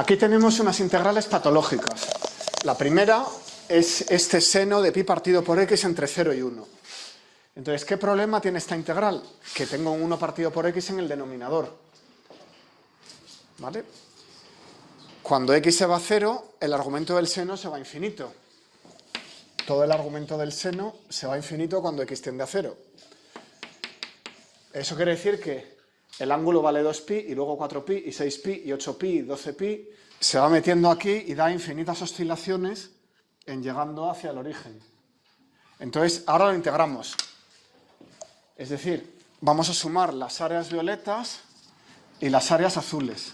Aquí tenemos unas integrales patológicas. La primera es este seno de pi partido por x entre 0 y 1. Entonces, ¿qué problema tiene esta integral? Que tengo un 1 partido por x en el denominador. ¿Vale? Cuando x se va a 0, el argumento del seno se va a infinito. Todo el argumento del seno se va a infinito cuando x tiende a 0. Eso quiere decir que el ángulo vale 2pi, y luego 4pi, y 6pi, y 8pi, y 12pi. Se va metiendo aquí y da infinitas oscilaciones en llegando hacia el origen. Entonces, ahora lo integramos. Es decir, vamos a sumar las áreas violetas y las áreas azules.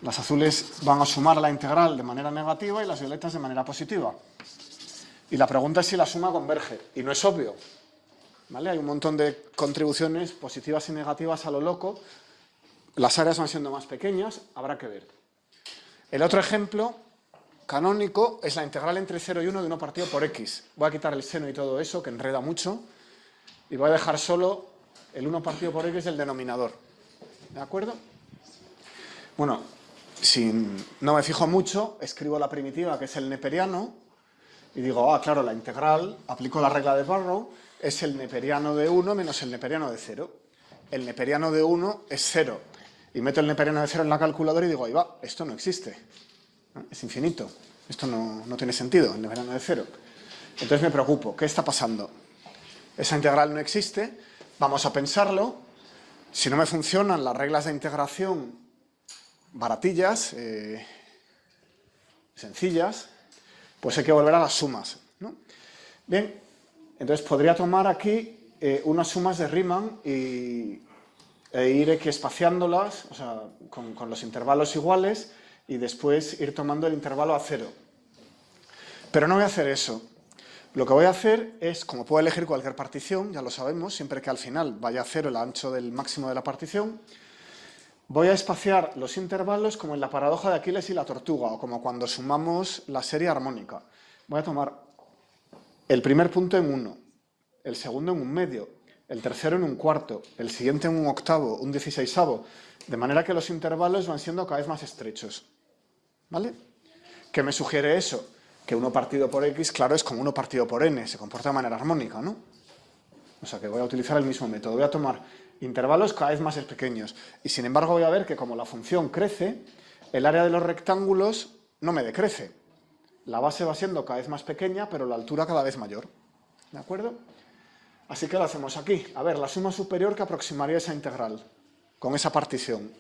Las azules van a sumar la integral de manera negativa y las violetas de manera positiva. Y la pregunta es si la suma converge. Y no es obvio. ¿Vale? Hay un montón de contribuciones positivas y negativas a lo loco. Las áreas van siendo más pequeñas, habrá que ver. El otro ejemplo canónico es la integral entre 0 y 1 de 1 partido por x. Voy a quitar el seno y todo eso, que enreda mucho, y voy a dejar solo el 1 partido por x del denominador. ¿De acuerdo? Bueno, si no me fijo mucho, escribo la primitiva, que es el neperiano, y digo, claro, la integral, aplico la regla de Barrow, es el neperiano de 1 menos el neperiano de 0. El neperiano de 1 es 0. Y meto el neperiano de 0 en la calculadora y digo, ahí va, esto no existe. Es infinito. Esto no tiene sentido, el neperiano de 0. Entonces me preocupo, ¿qué está pasando? Esa integral no existe, vamos a pensarlo. Si no me funcionan las reglas de integración baratillas, sencillas, pues hay que volver a las sumas, ¿no? Bien, entonces podría tomar aquí unas sumas de Riemann e ir equiespaciándolas, o sea, con los intervalos iguales, y después ir tomando el intervalo a 0. Pero no voy a hacer eso. Lo que voy a hacer es, como puedo elegir cualquier partición, ya lo sabemos, siempre que al final vaya a 0 el ancho del máximo de la partición, voy a espaciar los intervalos como en la paradoja de Aquiles y la tortuga, o como cuando sumamos la serie armónica. Voy a tomar el primer punto en 1, el segundo en un medio, el tercero en un cuarto, el siguiente en un octavo, un 16avo, de manera que los intervalos van siendo cada vez más estrechos. ¿Vale? ¿Qué me sugiere eso? Que 1 partido por x, claro, es como 1 partido por n, se comporta de manera armónica, ¿no? O sea que voy a utilizar el mismo método, voy a tomar intervalos cada vez más pequeños, y sin embargo voy a ver que como la función crece, el área de los rectángulos no me decrece. La base va siendo cada vez más pequeña, pero la altura cada vez mayor. ¿De acuerdo? Así que lo hacemos aquí. A ver, la suma superior que aproximaría esa integral con esa partición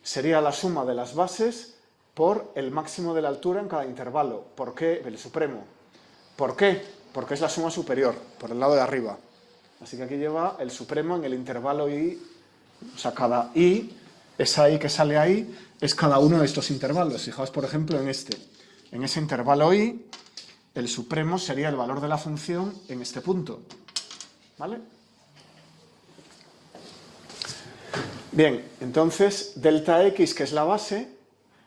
sería la suma de las bases por el máximo de la altura en cada intervalo. ¿Por qué? El supremo. ¿Por qué? Porque es la suma superior, por el lado de arriba. Así que aquí lleva el supremo en el intervalo i, o sea, cada i, esa i que sale ahí, es cada uno de estos intervalos. Fijaos, por ejemplo, en este. En ese intervalo i, el supremo sería el valor de la función en este punto. ¿Vale? Bien, entonces, delta x, que es la base,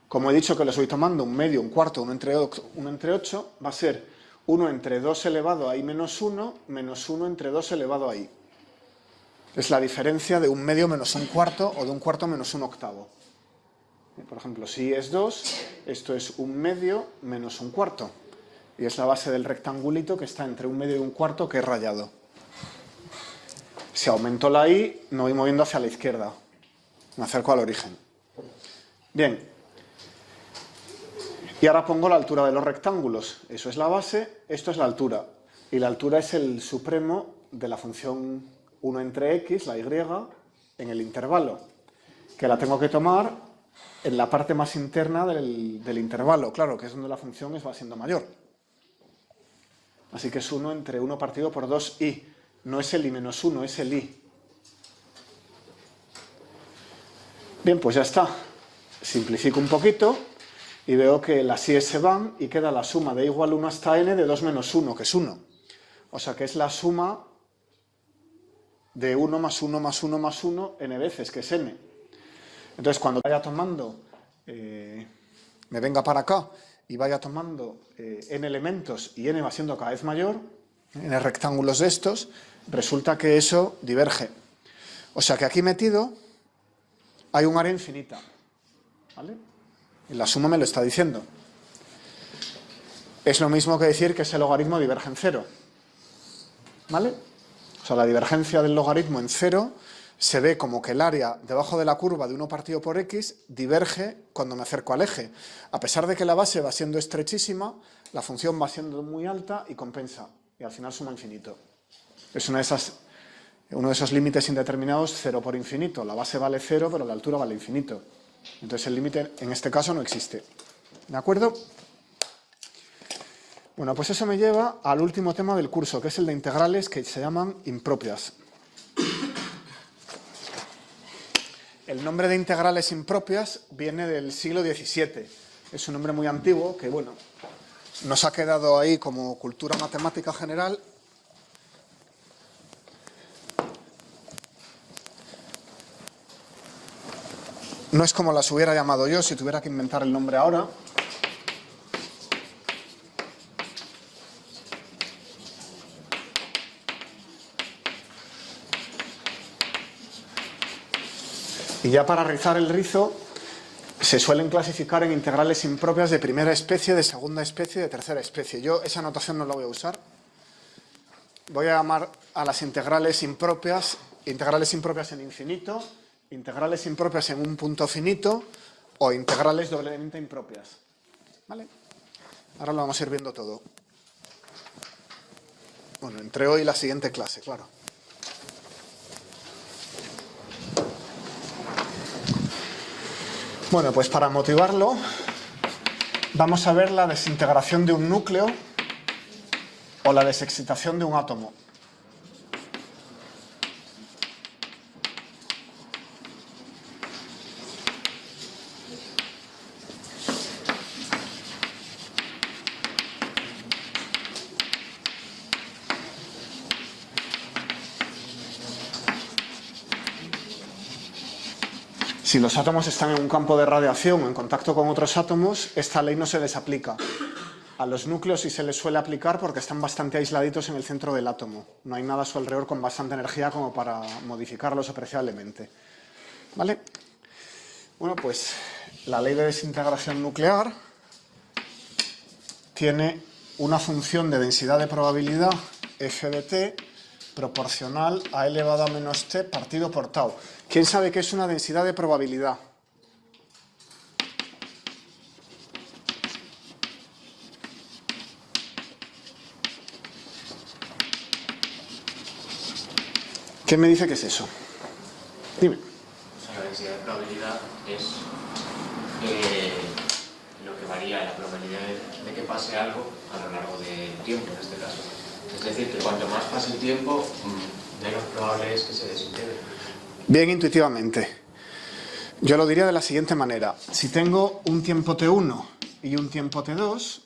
como he dicho que los voy tomando un medio, un cuarto, 1 entre 8, va a ser 1 entre 2 elevado a i menos 1, menos 1 entre 2 elevado a i. Es la diferencia de un medio menos un cuarto o de un cuarto menos un octavo. Por ejemplo, si i es 2, esto es un medio menos un cuarto. Y es la base del rectangulito que está entre un medio y un cuarto, que es rayado. Si aumento la i, me voy moviendo hacia la izquierda. Me acerco al origen. Bien. Y ahora pongo la altura de los rectángulos. Eso es la base, esto es la altura. Y la altura es el supremo de la función 1 entre x, la y, en el intervalo. Que la tengo que tomar en la parte más interna del intervalo, claro, que es donde la función va siendo mayor. Así que es 1 entre 1 partido por 2i. No es el i menos 1, es el i. Bien, pues ya está. Simplifico un poquito y veo que las i se van y queda la suma de igual 1 hasta n de 2 menos 1, que es 1. O sea que es la suma de 1 más 1 más 1 más 1 n veces, que es n. Entonces cuando vaya tomando, me venga para acá y vaya tomando n elementos y n va siendo cada vez mayor, n rectángulos de estos, resulta que eso diverge. O sea que aquí metido hay un área infinita, ¿vale? Y la suma me lo está diciendo. Es lo mismo que decir que ese logaritmo diverge en cero, ¿vale? O sea, la divergencia del logaritmo en cero se ve como que el área debajo de la curva de 1 partido por x diverge cuando me acerco al eje. A pesar de que la base va siendo estrechísima, la función va siendo muy alta y compensa. Y al final suma infinito. Es uno de esos límites indeterminados, 0 por infinito. La base vale 0, pero la altura vale infinito. Entonces el límite en este caso no existe. ¿De acuerdo? Bueno, pues eso me lleva al último tema del curso, que es el de integrales que se llaman impropias. El nombre de integrales impropias viene del siglo XVII. Es un nombre muy antiguo que, bueno, nos ha quedado ahí como cultura matemática general. No es como las hubiera llamado yo si tuviera que inventar el nombre ahora. Y ya para rizar el rizo, se suelen clasificar en integrales impropias de primera especie, de segunda especie y de tercera especie. Yo esa notación no la voy a usar. Voy a llamar a las integrales impropias en infinito, integrales impropias en un punto finito o integrales doblemente impropias. ¿Vale? Ahora lo vamos a ir viendo todo. Bueno, entre hoy y la siguiente clase, claro. Bueno, pues para motivarlo, vamos a ver la desintegración de un núcleo o la desexcitación de un átomo. Si los átomos están en un campo de radiación o en contacto con otros átomos, esta ley no se les aplica. A los núcleos sí se les suele aplicar porque están bastante aisladitos en el centro del átomo. No hay nada a su alrededor con bastante energía como para modificarlos apreciablemente. ¿Vale? Bueno, pues la ley de desintegración nuclear tiene una función de densidad de probabilidad f de t proporcional a elevado a menos t partido por tau. ¿Quién sabe qué es una densidad de probabilidad? ¿Quién me dice qué es eso? Dime. O sea, la densidad de probabilidad es lo que varía la probabilidad de que pase algo a lo largo del tiempo, en este caso. Es decir, que cuanto más pase el tiempo, menos probable es que se desintegre. Bien intuitivamente. Yo lo diría de la siguiente manera. Si tengo un tiempo t1 y un tiempo t2,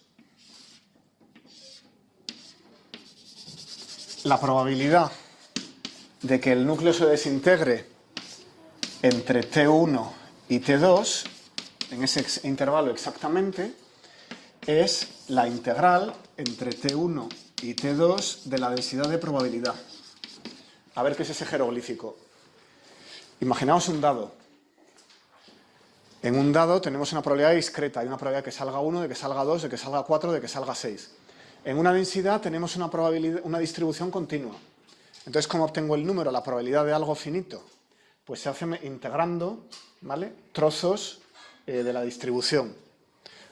la probabilidad de que el núcleo se desintegre entre t1 y t2, en ese intervalo exactamente, es la integral entre t1 y t2 de la densidad de probabilidad. A ver qué es ese jeroglífico. Imaginaos un dado. En un dado tenemos una probabilidad discreta. Hay una probabilidad de que salga 1, de que salga 2, de que salga 4, de que salga 6. En una densidad tenemos una distribución continua. Entonces, ¿cómo obtengo el número, la probabilidad de algo finito? Pues se hace integrando, ¿vale?, trozos de la distribución.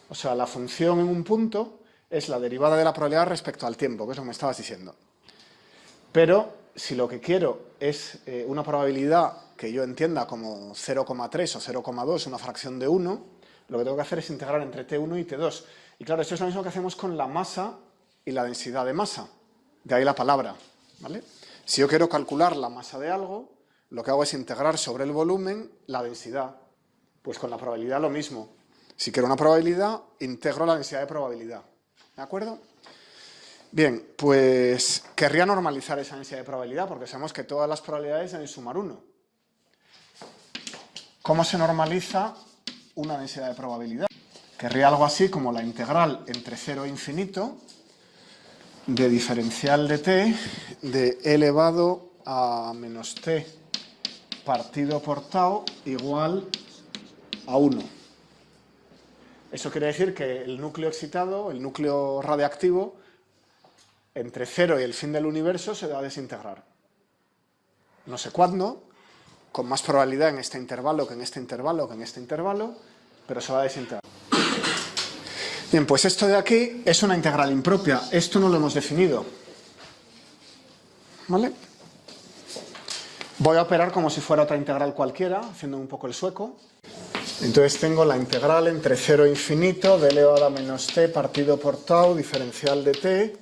O sea, la función en un punto es la derivada de la probabilidad respecto al tiempo, que es lo que me estabas diciendo. Pero si lo que quiero es una probabilidad que yo entienda como 0,3 o 0,2, una fracción de 1, lo que tengo que hacer es integrar entre T1 y T2. Y claro, esto es lo mismo que hacemos con la masa y la densidad de masa. De ahí la palabra, ¿vale? Si yo quiero calcular la masa de algo, lo que hago es integrar sobre el volumen la densidad. Pues con la probabilidad lo mismo. Si quiero una probabilidad, integro la densidad de probabilidad. ¿De acuerdo? Bien, pues querría normalizar esa densidad de probabilidad, porque sabemos que todas las probabilidades deben sumar 1. ¿Cómo se normaliza una densidad de probabilidad? Querría algo así como la integral entre 0 e infinito de diferencial de t de e elevado a menos t partido por tau igual a 1. Eso quiere decir que el núcleo excitado, el núcleo radiactivo, entre 0 y el fin del universo se va a desintegrar. No sé cuándo, con más probabilidad en este intervalo que en este intervalo que en este intervalo, pero se va a desintegrar. Bien, pues esto de aquí es una integral impropia. Esto no lo hemos definido. ¿Vale? Voy a operar como si fuera otra integral cualquiera, haciendo un poco el sueco. Entonces tengo la integral entre 0 e infinito de elevado a menos t partido por tau, diferencial de t.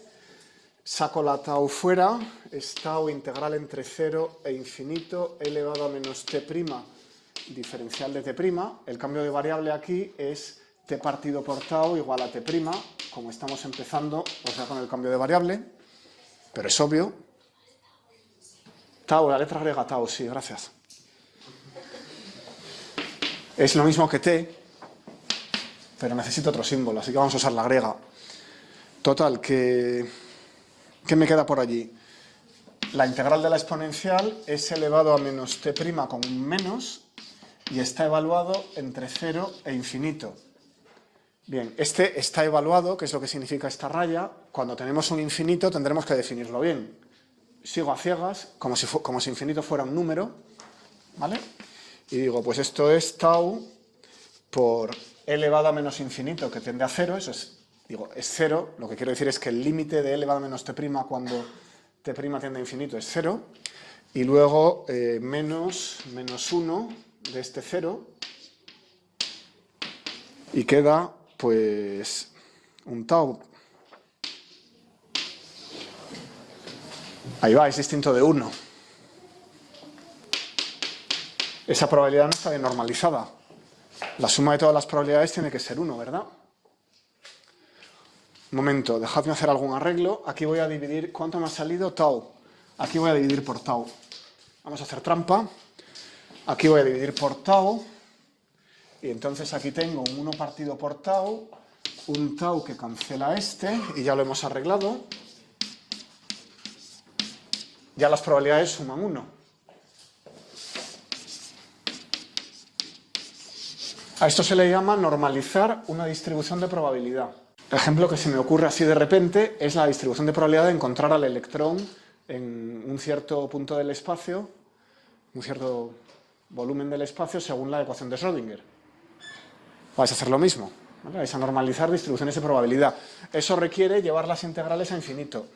Saco la tau fuera, es tau integral entre 0 e infinito elevado a menos t', diferencial de t'. El cambio de variable aquí es t partido por tau igual a t', como estamos empezando, o sea, con el cambio de variable, pero es obvio. Tau, la letra griega tau, sí, gracias. Es lo mismo que t, pero necesito otro símbolo, así que vamos a usar la griega. Total, ¿qué me queda por allí? La integral de la exponencial es elevado a menos t' con un menos y está evaluado entre 0 e infinito. Bien, este está evaluado, que es lo que significa esta raya. Cuando tenemos un infinito tendremos que definirlo bien. Sigo a ciegas, como si infinito fuera un número, ¿vale? Y digo, pues esto es tau por elevado a menos infinito, que tiende a 0, eso es, digo, es 0, lo que quiero decir es que el límite de elevado a menos t' cuando t' tiende a infinito es 0, y luego menos 1 de este 0, y queda, pues, un tau. Ahí va, es distinto de 1. Esa probabilidad no está bien normalizada. La suma de todas las probabilidades tiene que ser 1, ¿verdad? Un momento, dejadme hacer algún arreglo. Aquí voy a dividir, ¿cuánto me ha salido? Tau. Aquí voy a dividir por tau. Vamos a hacer trampa. Aquí voy a dividir por tau. Y entonces aquí tengo un 1 partido por tau, un tau que cancela este, y ya lo hemos arreglado. Ya las probabilidades suman 1. A esto se le llama normalizar una distribución de probabilidad. El ejemplo que se me ocurre así de repente es la distribución de probabilidad de encontrar al electrón en un cierto punto del espacio, un cierto volumen del espacio según la ecuación de Schrödinger. Vais a hacer lo mismo, ¿vale? Vais a normalizar distribuciones de probabilidad. Eso requiere llevar las integrales a infinito.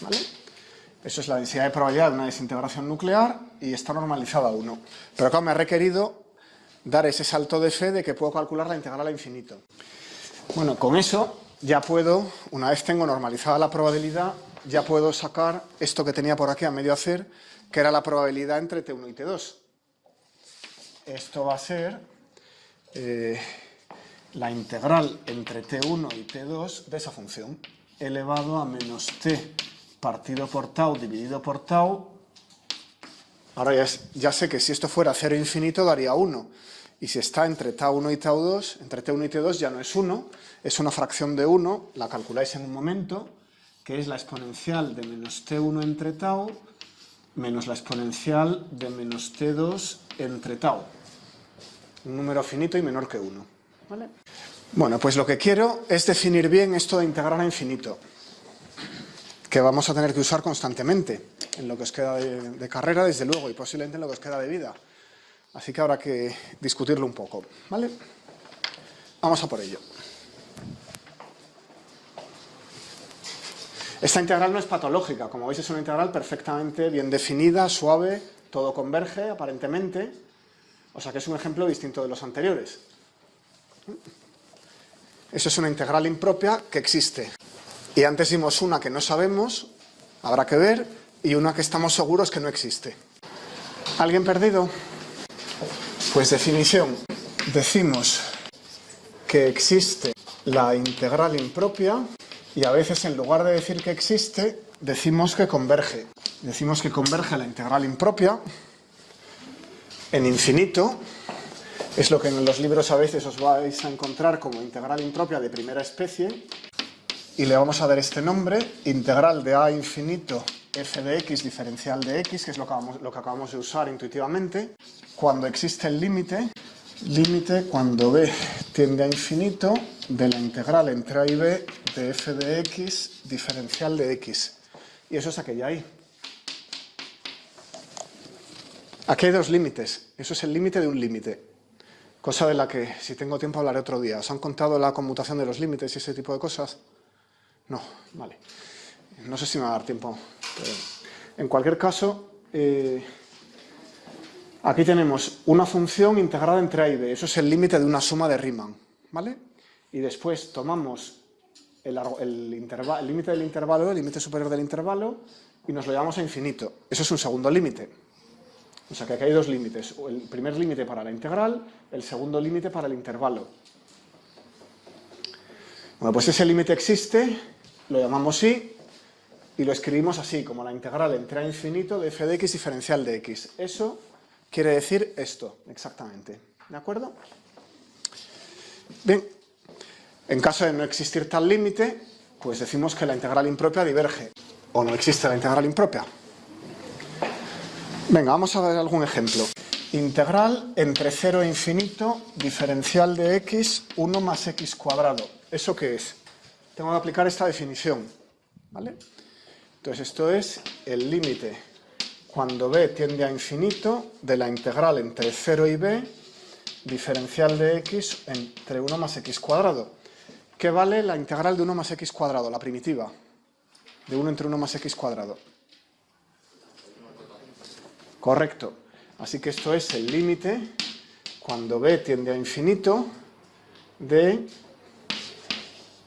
¿Vale? Eso es la densidad de probabilidad de una desintegración nuclear y está normalizada a 1. Pero claro, me ha requerido dar ese salto de fe de que puedo calcular la integral a infinito. Bueno, con eso ya puedo, una vez tengo normalizada la probabilidad, ya puedo sacar esto que tenía por aquí a medio hacer, que era la probabilidad entre T1 y T2. Esto va a ser la integral entre T1 y T2 de esa función, elevado a menos T partido por tau dividido por tau. Ahora ya sé que si esto fuera 0 infinito daría 1. Y si está entre tau1 y tau2, entre T1 y T2 ya no es 1, es una fracción de 1, la calculáis en un momento, que es la exponencial de menos T1 entre tau menos la exponencial de menos T2 entre tau. Un número finito y menor que 1. ¿Vale? Bueno, pues lo que quiero es definir bien esto de integrar a infinito, que vamos a tener que usar constantemente en lo que os queda de carrera, desde luego, y posiblemente en lo que os queda de vida. Así que habrá que discutirlo un poco, ¿vale? Vamos a por ello. Esta integral no es patológica, como veis es una integral perfectamente bien definida, suave, todo converge aparentemente, o sea que es un ejemplo distinto de los anteriores. Eso es una integral impropia que existe. Y antes vimos una que no sabemos, habrá que ver, y una que estamos seguros que no existe. ¿Alguien perdido? Pues definición. Decimos que existe la integral impropia y a veces en lugar de decir que existe, decimos que converge. Decimos que converge la integral impropia en infinito. Es lo que en los libros a veces os vais a encontrar como integral impropia de primera especie. Y le vamos a dar este nombre, integral de a infinito f de x diferencial de x, que es lo que acabamos de usar intuitivamente, cuando existe el límite cuando b tiende a infinito de la integral entre a y b de f de x diferencial de x. Y eso es aquella y. Aquí hay dos límites. Eso es el límite de un límite. Cosa de la que, si tengo tiempo, hablaré otro día. ¿Os han contado la conmutación de los límites y ese tipo de cosas? No, vale. No sé si me va a dar tiempo. Pero en cualquier caso, aquí tenemos una función integrada entre a y b. Eso es el límite de una suma de Riemann, ¿vale? Y después tomamos el límite del intervalo, el límite superior del intervalo, y nos lo llevamos a infinito. Eso es un segundo límite. O sea que aquí hay dos límites. El primer límite para la integral, el segundo límite para el intervalo. Bueno, pues ese límite existe, lo llamamos y lo escribimos así, como la integral entre a infinito de f de x diferencial de x. Eso quiere decir esto, exactamente. ¿De acuerdo? Bien, en caso de no existir tal límite, pues decimos que la integral impropia diverge. O no existe la integral impropia. Venga, vamos a ver algún ejemplo. Integral entre 0 e infinito, diferencial de x, 1 más x cuadrado. ¿Eso qué es? Tengo que aplicar esta definición, ¿vale? Entonces esto es el límite cuando b tiende a infinito de la integral entre 0 y b, diferencial de x entre 1 más x cuadrado. ¿Qué vale la integral de 1 más x cuadrado, la primitiva? De 1 entre 1 más x cuadrado. Correcto. Así que esto es el límite cuando b tiende a infinito de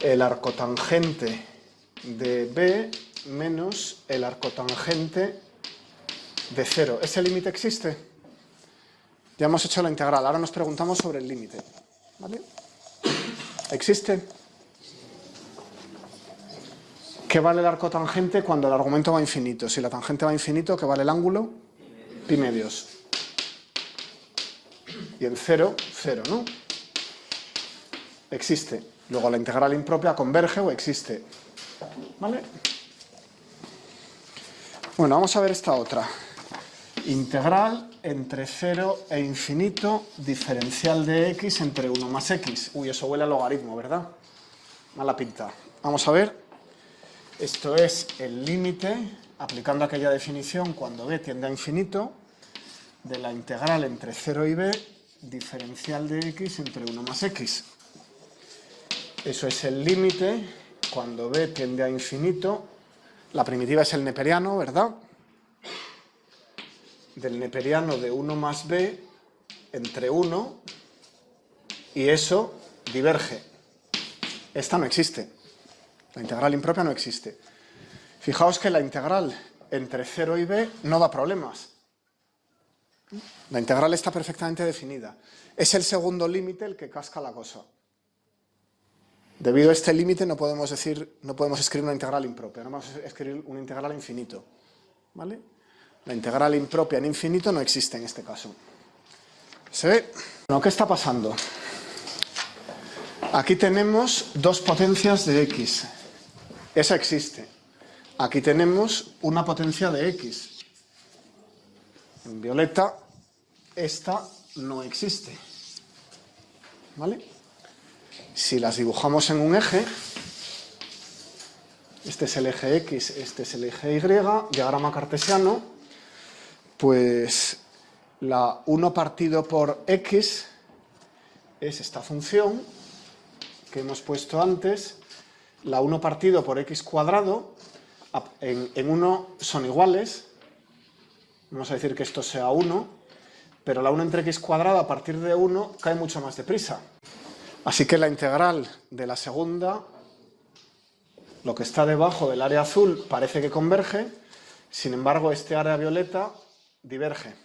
el arcotangente de b menos el arcotangente de 0. ¿Ese límite existe? Ya hemos hecho la integral, ahora nos preguntamos sobre el límite. ¿Vale? ¿Existe? ¿Qué vale el arcotangente cuando el argumento va a infinito? Si la tangente va a infinito, ¿qué vale el ángulo? Pi medios. Y en 0, 0, ¿no? Existe. Luego la integral impropia converge o existe. ¿Vale? Bueno, vamos a ver esta otra. Integral entre 0 e infinito, diferencial de x entre 1 más x. Uy, eso huele a logaritmo, ¿verdad? Mala pinta. Vamos a ver. Esto es el límite, aplicando aquella definición cuando b tiende a infinito, de la integral entre 0 y b, diferencial de x entre 1 más x. Eso es el límite cuando b tiende a infinito. La primitiva es el neperiano, ¿verdad? Del neperiano de 1 más b entre 1, y eso diverge. Esta no existe. La integral impropia no existe. Fijaos que la integral entre 0 y b no da problemas. La integral está perfectamente definida. Es el segundo límite el que casca la cosa. Debido a este límite no podemos escribir una integral impropia, no podemos escribir una integral a infinito. ¿Vale? La integral impropia en infinito no existe en este caso. ¿Se ve? Bueno, ¿qué está pasando? Aquí tenemos dos potencias de x. Esa existe. Aquí tenemos una potencia de x. En violeta, esta no existe. ¿Vale? Si las dibujamos en un eje, este es el eje x, este es el eje y, diagrama cartesiano, pues la 1 partido por x es esta función que hemos puesto antes. La 1 partido por x cuadrado, en 1 son iguales, vamos a decir que esto sea 1, pero la 1 entre x cuadrado a partir de 1 cae mucho más deprisa. Así que la integral de la segunda, lo que está debajo del área azul, parece que converge, sin embargo este área violeta diverge.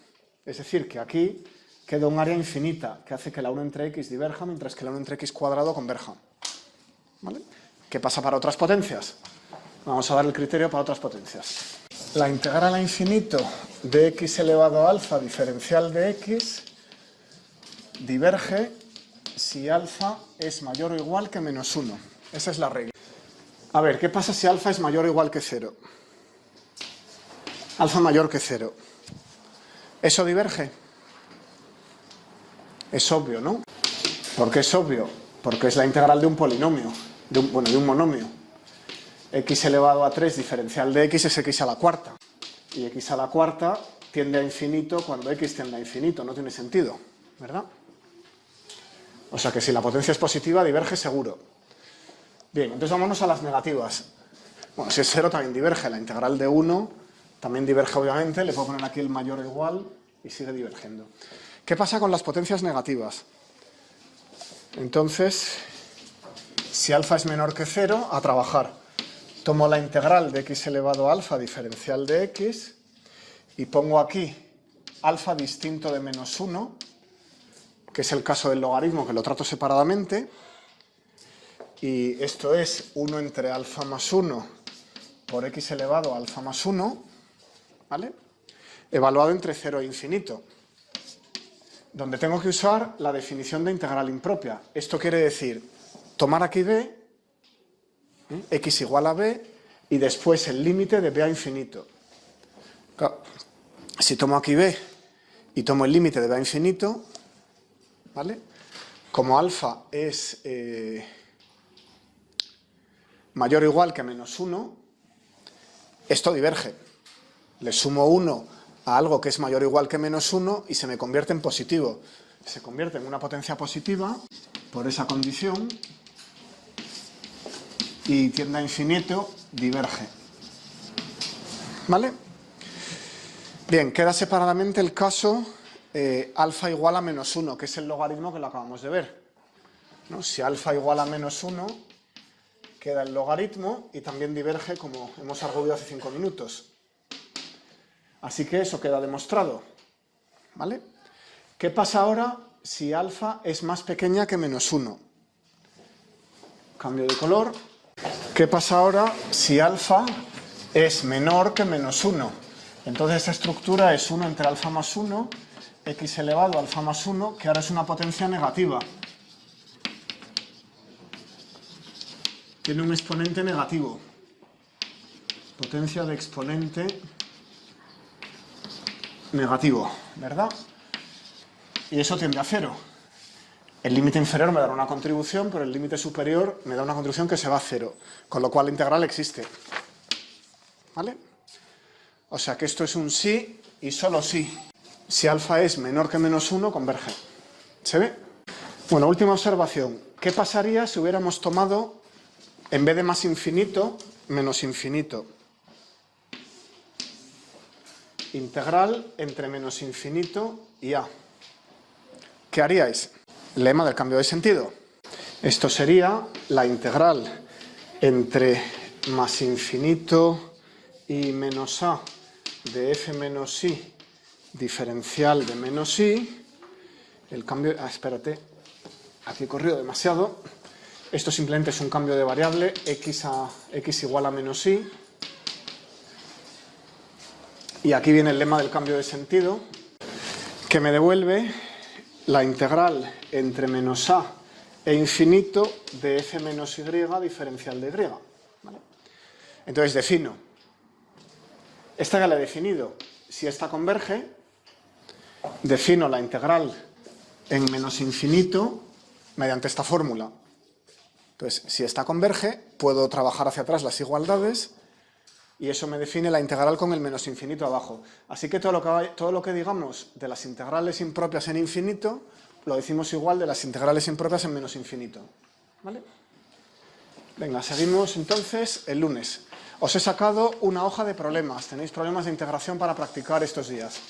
Es decir, que aquí queda un área infinita que hace que la 1 entre x diverja, mientras que la 1 entre x cuadrado converja. ¿Vale? ¿Qué pasa para otras potencias? Vamos a dar el criterio para otras potencias. La integral a infinito de x elevado a alfa diferencial de x diverge si alfa es mayor o igual que menos 1. Esa es la regla. A ver, ¿qué pasa si alfa es mayor o igual que 0? alfa mayor que 0. ¿Eso diverge? Es obvio, ¿no? ¿Por qué es obvio? Porque es la integral de un polinomio, de un monomio. X elevado a 3 diferencial de x es x a la cuarta. Y x a la cuarta tiende a infinito cuando x tiende a infinito. No tiene sentido, ¿verdad? O sea que si la potencia es positiva, diverge seguro. Bien, entonces vámonos a las negativas. Bueno, si es 0 también diverge. La integral de 1 también diverge, obviamente. Le puedo poner aquí el mayor o igual y sigue divergiendo. ¿Qué pasa con las potencias negativas? Entonces, si alfa es menor que 0, a trabajar. Tomo la integral de x elevado a alfa diferencial de x y pongo aquí alfa distinto de menos 1, que es el caso del logaritmo, que lo trato separadamente. Y esto es 1 entre alfa más 1 por x elevado a alfa más 1, ¿vale? Evaluado entre 0 e infinito, donde tengo que usar la definición de integral impropia. Esto quiere decir tomar aquí b, x igual a b, y después el límite de b a infinito. Claro, si tomo aquí b y tomo el límite de b a infinito, ¿vale? Como alfa es mayor o igual que menos 1, esto diverge. Le sumo 1 a algo que es mayor o igual que menos 1 y se me convierte en positivo. Se convierte en una potencia positiva por esa condición y tiende a infinito, diverge. ¿Vale? Bien, queda separadamente el caso alfa igual a menos 1, que es el logaritmo que lo acabamos de ver, ¿no? Si alfa igual a menos 1, queda el logaritmo y también diverge, como hemos arguido hace 5 minutos. Así que eso queda demostrado, ¿vale? ¿Qué pasa ahora si alfa es más pequeña que menos 1? Cambio de color. ¿Qué pasa ahora si alfa es menor que menos 1? Entonces esta estructura es 1 entre alfa más 1, x elevado a alfa más 1, que ahora es una potencia negativa. Tiene un exponente negativo. Potencia de exponente negativo, ¿verdad? Y eso tiende a 0. El límite inferior me dará una contribución, pero el límite superior me da una contribución que se va a 0, con lo cual la integral existe. ¿Vale? O sea que esto es un sí y solo sí. Si alfa es menor que menos 1, converge. ¿Se ve? Bueno, última observación. ¿Qué pasaría si hubiéramos tomado, en vez de más infinito, menos infinito? Integral entre menos infinito y a. ¿Qué haríais? Lema del cambio de sentido. Esto sería la integral entre más infinito y menos a de f menos i diferencial de menos i. El cambio... espérate, aquí he corrido demasiado. Esto simplemente es un cambio de variable, x igual a menos i. Y aquí viene el lema del cambio de sentido, que me devuelve la integral entre menos a e infinito de f menos y diferencial de y. ¿Vale? Entonces defino. Esta ya la he definido. Si esta converge, defino la integral en menos infinito mediante esta fórmula. Entonces, si esta converge, puedo trabajar hacia atrás las igualdades y eso me define la integral con el menos infinito abajo. Así que todo lo que digamos de las integrales impropias en infinito, lo decimos igual de las integrales impropias en menos infinito. ¿Vale? Venga, seguimos entonces el lunes. Os he sacado una hoja de problemas. Tenéis problemas de integración para practicar estos días.